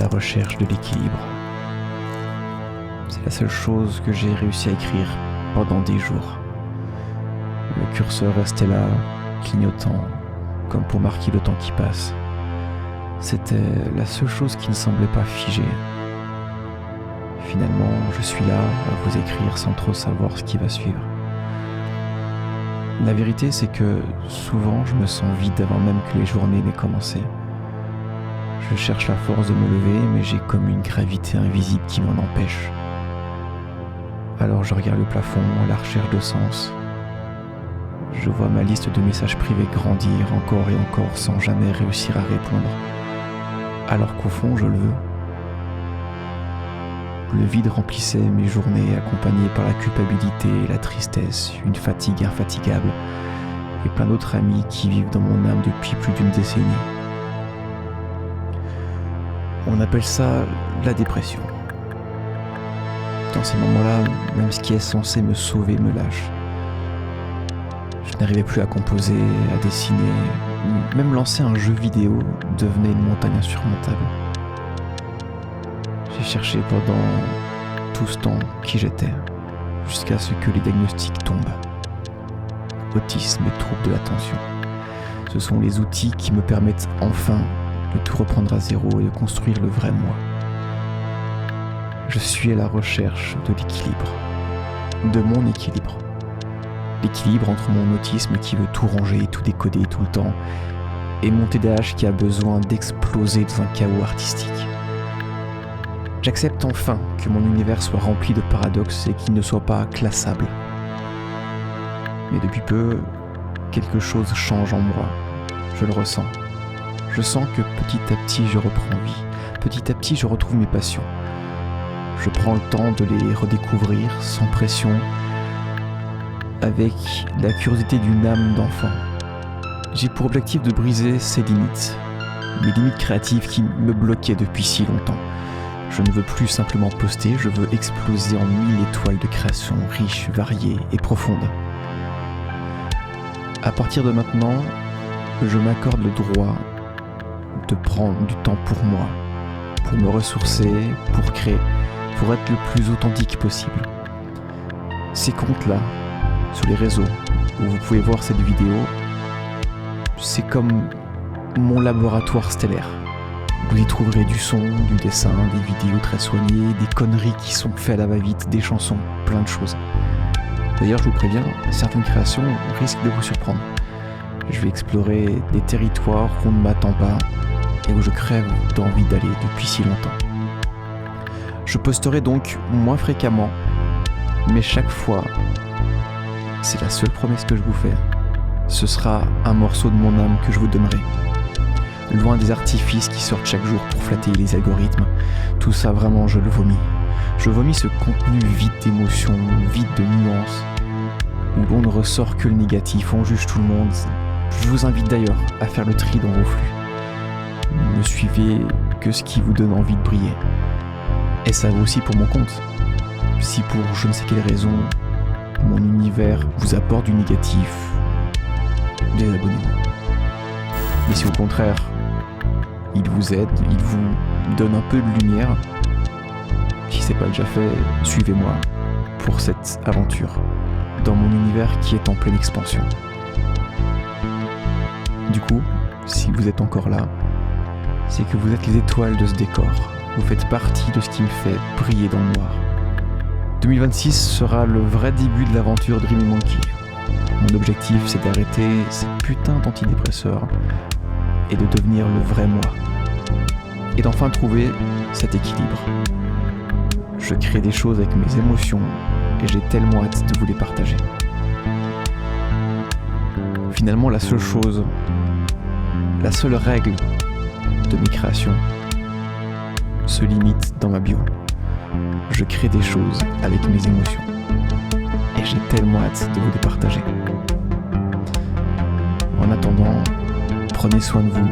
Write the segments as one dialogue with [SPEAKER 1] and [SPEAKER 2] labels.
[SPEAKER 1] la recherche de l'équilibre. C'est la seule chose que j'ai réussi à écrire pendant des jours. Le curseur restait là, clignotant, comme pour marquer le temps qui passe. C'était la seule chose qui ne semblait pas figée. Finalement, je suis là à vous écrire sans trop savoir ce qui va suivre. La vérité, c'est que souvent, je me sens vide avant même que les journées n'aient commencé. Je cherche la force de me lever, mais j'ai comme une gravité invisible qui m'en empêche. Alors je regarde le plafond à la recherche de sens. Je vois ma liste de messages privés grandir encore et encore sans jamais réussir à répondre. Alors qu'au fond, je le veux. Le vide remplissait mes journées, accompagné par la culpabilité, la tristesse, une fatigue infatigable et plein d'autres amis qui vivent dans mon âme depuis plus d'une décennie. On appelle ça la dépression. Dans ces moments-là, même ce qui est censé me sauver me lâche. Je n'arrivais plus à composer, à dessiner, même lancer un jeu vidéo devenait une montagne insurmontable. J'ai cherché pendant tout ce temps qui j'étais, jusqu'à ce que les diagnostics tombent. Autisme et troubles de l'attention. Ce sont les outils qui me permettent enfin de tout reprendre à zéro et de construire le vrai moi. Je suis à la recherche de l'équilibre, de mon équilibre. L'équilibre entre mon autisme qui veut tout ranger, tout décoder tout le temps, et mon TDAH qui a besoin d'exploser dans un chaos artistique. J'accepte enfin que mon univers soit rempli de paradoxes et qu'il ne soit pas classable. Mais depuis peu, quelque chose change en moi. Je le ressens. Je sens que petit à petit je reprends vie. Petit à petit je retrouve mes passions. Je prends le temps de les redécouvrir sans pression, avec la curiosité d'une âme d'enfant. J'ai pour objectif de briser ces limites, mes limites créatives qui me bloquaient depuis si longtemps. Je ne veux plus simplement poster, je veux exploser en 1000 étoiles de création riches, variées et profondes. À partir de maintenant, je m'accorde le droit de prendre du temps pour moi, pour me ressourcer, pour créer, pour être le plus authentique possible. Ces comptes-là, sur les réseaux, où vous pouvez voir cette vidéo, c'est comme mon laboratoire stellaire. Vous y trouverez du son, du dessin, des vidéos très soignées, des conneries qui sont faites à la va-vite, des chansons, plein de choses. D'ailleurs, je vous préviens, certaines créations risquent de vous surprendre. Je vais explorer des territoires où on ne m'attend pas et où je crève d'envie d'aller depuis si longtemps. Je posterai donc moins fréquemment, mais chaque fois, c'est la seule promesse que je vous fais, ce sera un morceau de mon âme que je vous donnerai. Loin des artifices qui sortent chaque jour pour flatter les algorithmes, tout ça vraiment je le vomis. Je vomis ce contenu vide d'émotions, vide de nuances, où l'on ne ressort que le négatif, on juge tout le monde. Je vous invite d'ailleurs à faire le tri dans vos flux. Ne suivez que ce qui vous donne envie de briller. Et ça vaut aussi pour mon compte. Si pour je ne sais quelle raison, mon univers vous apporte du négatif, désabonnez-vous. Mais si au contraire, il vous aide, il vous donne un peu de lumière, si c'est pas déjà fait, suivez-moi pour cette aventure dans mon univers qui est en pleine expansion. Du coup, si vous êtes encore là, c'est que vous êtes les étoiles de ce décor. Vous faites partie de ce qui me fait briller dans le noir. 2026 sera le vrai début de l'aventure Dream Monkey. Mon objectif, c'est d'arrêter ces putains d'antidépresseurs et de devenir le vrai moi. Et d'enfin trouver cet équilibre. Je crée des choses avec mes émotions et j'ai tellement hâte de vous les partager. Finalement, la seule chose, la seule règle de mes créations se limite dans ma bio. Je crée des choses avec mes émotions et j'ai tellement hâte de vous les partager. En attendant, prenez soin de vous,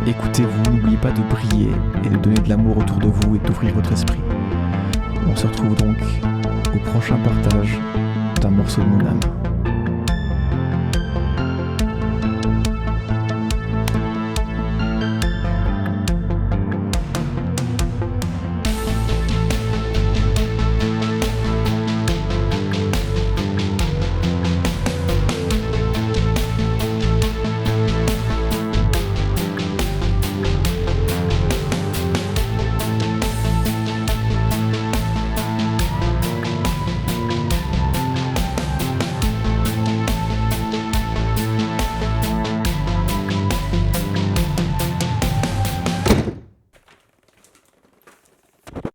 [SPEAKER 1] écoutez-vous, n'oubliez pas de briller et de donner de l'amour autour de vous et d'ouvrir votre esprit. On se retrouve donc au prochain partage d'un morceau de mon âme.